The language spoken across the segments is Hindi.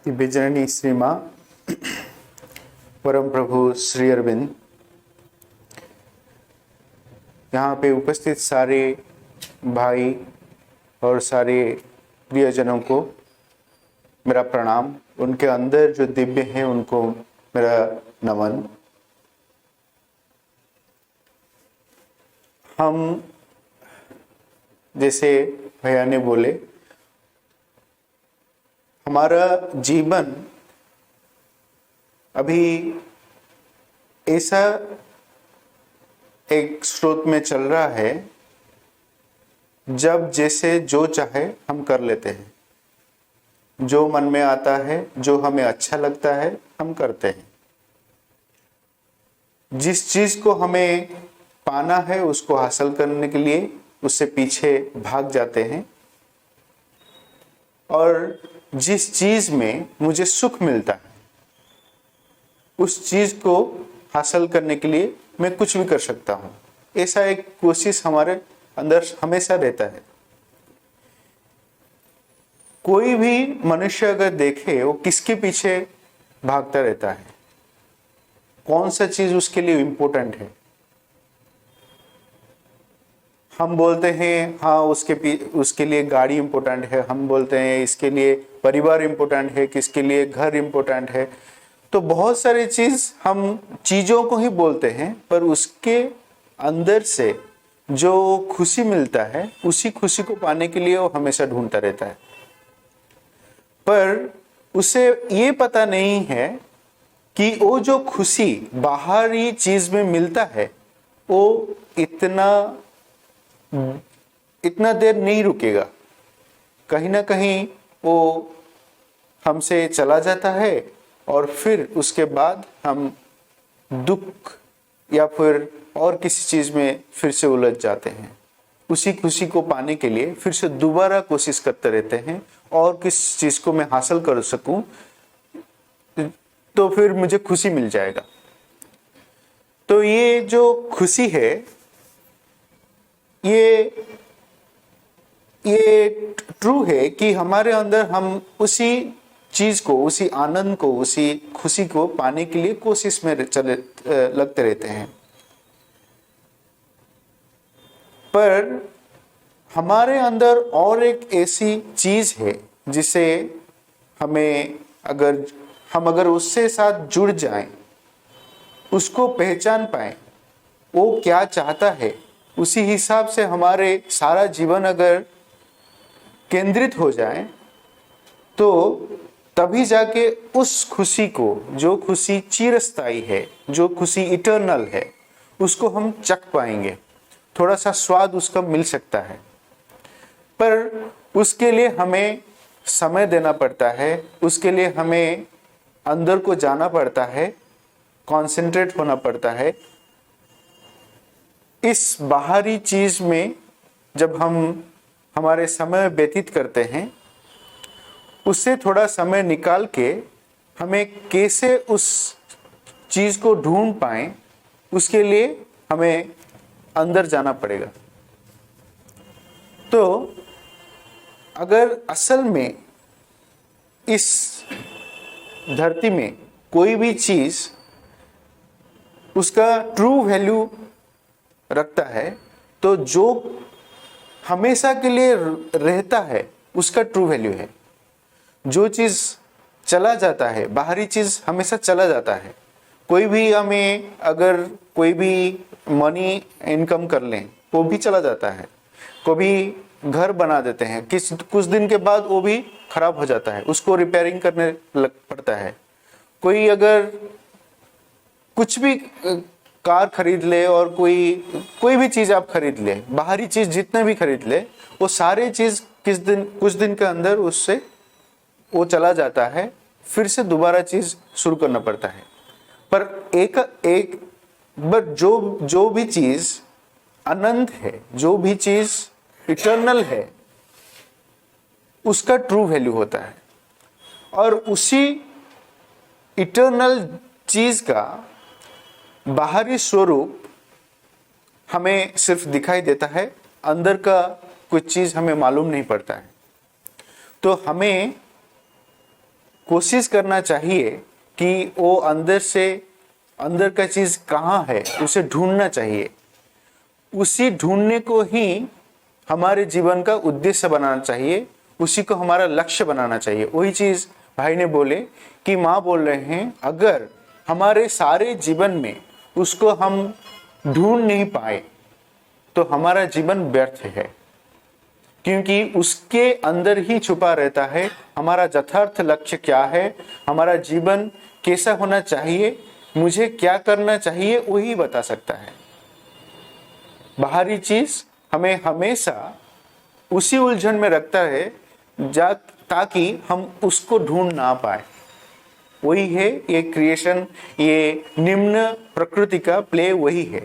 दिव्यजननी श्री माँ परम प्रभु श्री अरविंद, यहाँ पे उपस्थित सारे भाई और सारे प्रियजनों को मेरा प्रणाम। उनके अंदर जो दिव्य हैं उनको मेरा नमन। हम जैसे भैया ने बोले, हमारा जीवन अभी ऐसा एक स्रोत में चल रहा है जब जैसे जो चाहे हम कर लेते हैं, जो मन में आता है, जो हमें अच्छा लगता है हम करते हैं। जिस चीज को हमें पाना है उसको हासिल करने के लिए उससे पीछे भाग जाते हैं, और जिस चीज में मुझे सुख मिलता है उस चीज को हासिल करने के लिए मैं कुछ भी कर सकता हूं, ऐसा एक कोशिश हमारे अंदर हमेशा रहता है। कोई भी मनुष्य अगर देखे वो किसके पीछे भागता रहता है, कौन सा चीज उसके लिए इंपॉर्टेंट है। हम बोलते हैं हाँ उसके लिए गाड़ी इंपॉर्टेंट है, हम बोलते हैं इसके लिए परिवार इंपॉर्टेंट है, किसके लिए घर इंपॉर्टेंट है। तो बहुत सारी चीज हम चीजों को ही बोलते हैं, पर उसके अंदर से जो खुशी मिलता है उसी खुशी को पाने के लिए वो हमेशा ढूंढता रहता है। पर उसे ये पता नहीं है कि वो जो खुशी बाहरी चीज में मिलता है वो इतना देर नहीं रुकेगा। कहीं ना कहीं वो हमसे चला जाता है और फिर उसके बाद हम दुख या फिर और किसी चीज में फिर से उलझ जाते हैं। उसी खुशी को पाने के लिए फिर से दोबारा कोशिश करते रहते हैं, और किस चीज को मैं हासिल कर सकूं तो फिर मुझे खुशी मिल जाएगा। तो ये जो खुशी है ये ट्रू है कि हमारे अंदर हम उसी चीज को, उसी आनंद को, उसी खुशी को पाने के लिए कोशिश में लगते रहते हैं। पर हमारे अंदर और एक ऐसी चीज है जिसे हम अगर उससे साथ जुड़ जाएं, उसको पहचान पाएं, वो क्या चाहता है, उसी हिसाब से हमारे सारा जीवन अगर केंद्रित हो जाए तो तभी जाके उस खुशी को, जो खुशी चिरस्थायी है, जो खुशी इटर्नल है, उसको हम चख पाएंगे। थोड़ा सा स्वाद उसका मिल सकता है, पर उसके लिए हमें समय देना पड़ता है, उसके लिए हमें अंदर को जाना पड़ता है, कंसंट्रेट होना पड़ता है। इस बाहरी चीज में जब हम हमारे समय व्यतीत करते हैं, उससे थोड़ा समय निकाल के हमें कैसे उस चीज को ढूंढ पाएं, उसके लिए हमें अंदर जाना पड़ेगा। तो अगर असल में इस धरती में कोई भी चीज उसका ट्रू वैल्यू रखता है, तो जो हमेशा के लिए रहता है उसका ट्रू वैल्यू है। जो चीज चला जाता है, बाहरी चीज हमेशा चला जाता है। कोई भी हमें अगर कोई भी मनी इनकम कर लें वो भी चला जाता है। कभी घर बना देते हैं, कुछ दिन के बाद वो भी खराब हो जाता है, उसको रिपेयरिंग करने पड़ता है। कोई अगर कुछ भी कार खरीद ले और कोई भी चीज आप खरीद ले, बाहरी चीज जितने भी खरीद ले, वो सारे चीज कुछ दिन के अंदर उससे वो चला जाता है, फिर से दोबारा चीज शुरू करना पड़ता है। पर जो भी चीज अनंत है, जो भी चीज इटर्नल है, उसका ट्रू वैल्यू होता है। और उसी इटर्नल चीज का बाहरी स्वरूप हमें सिर्फ दिखाई देता है, अंदर का कुछ चीज हमें मालूम नहीं पड़ता है। तो हमें कोशिश करना चाहिए कि वो अंदर का चीज कहाँ है उसे ढूंढना चाहिए। उसी ढूंढने को ही हमारे जीवन का उद्देश्य बनाना चाहिए, उसी को हमारा लक्ष्य बनाना चाहिए। वही चीज भाई ने बोले कि माँ बोल रहे हैं, अगर हमारे सारे जीवन में उसको हम ढूंढ नहीं पाए तो हमारा जीवन व्यर्थ है, क्योंकि उसके अंदर ही छुपा रहता है हमारा यथार्थ लक्ष्य क्या है, हमारा जीवन कैसा होना चाहिए, मुझे क्या करना चाहिए, वही बता सकता है। बाहरी चीज हमें हमेशा उसी उलझन में रखता है ताकि हम उसको ढूंढ ना पाए। वही है ये क्रिएशन, ये निम्न प्रकृति का प्ले वही है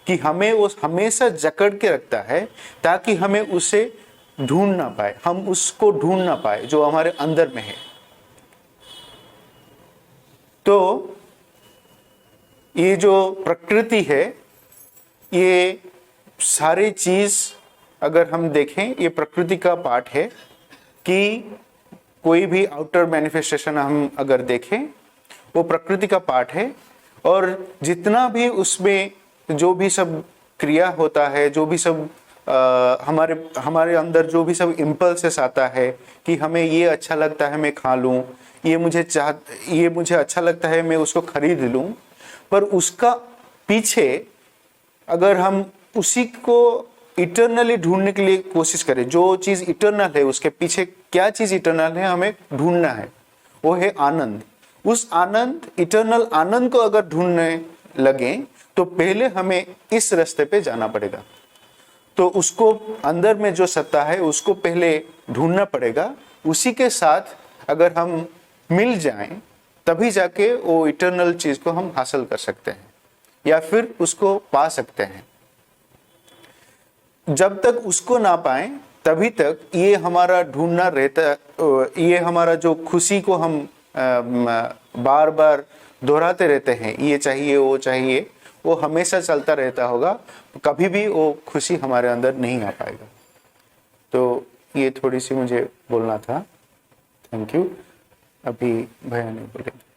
कि हमें वो हमेशा जकड़ के रखता है ताकि हमें उसे ढूंढ ना पाए, हम उसको ढूंढ ना पाए जो हमारे अंदर में है। तो ये जो प्रकृति है, ये सारी चीज अगर हम देखें, ये प्रकृति का पार्ट है कि कोई भी आउटर मैनिफेस्टेशन हम अगर देखें वो प्रकृति का पार्ट है। और जितना भी उसमें जो भी सब क्रिया होता है, जो भी सब हमारे अंदर जो भी सब इम्पल्सेस आता है कि हमें ये अच्छा लगता है मैं खा लूं, ये मुझे अच्छा लगता है मैं उसको खरीद लूं, पर उसका पीछे अगर हम उसी को इटरनली ढूंढने के लिए कोशिश करें, जो चीज इटरनल है उसके पीछे क्या चीज इटरनल है हमें ढूंढना है, वो है आनंद। उस आनंद, इटरनल आनंद को अगर ढूंढने लगे तो पहले हमें इस रास्ते पे जाना पड़ेगा। तो उसको अंदर में जो सत्ता है उसको पहले ढूंढना पड़ेगा। उसी के साथ अगर हम मिल जाएं तभी जाके वो इटरनल चीज को हम हासिल कर सकते हैं या फिर उसको पा सकते हैं। जब तक उसको ना पाए तभी तक ये हमारा ढूंढना रहता, ये हमारा जो खुशी को हम बार बार दोहराते रहते हैं, ये चाहिए वो चाहिए, वो हमेशा चलता रहता होगा, कभी भी वो खुशी हमारे अंदर नहीं आ पाएगा। तो ये थोड़ी सी मुझे बोलना था। Thank you. अभी भैया नहीं बोलेंगे।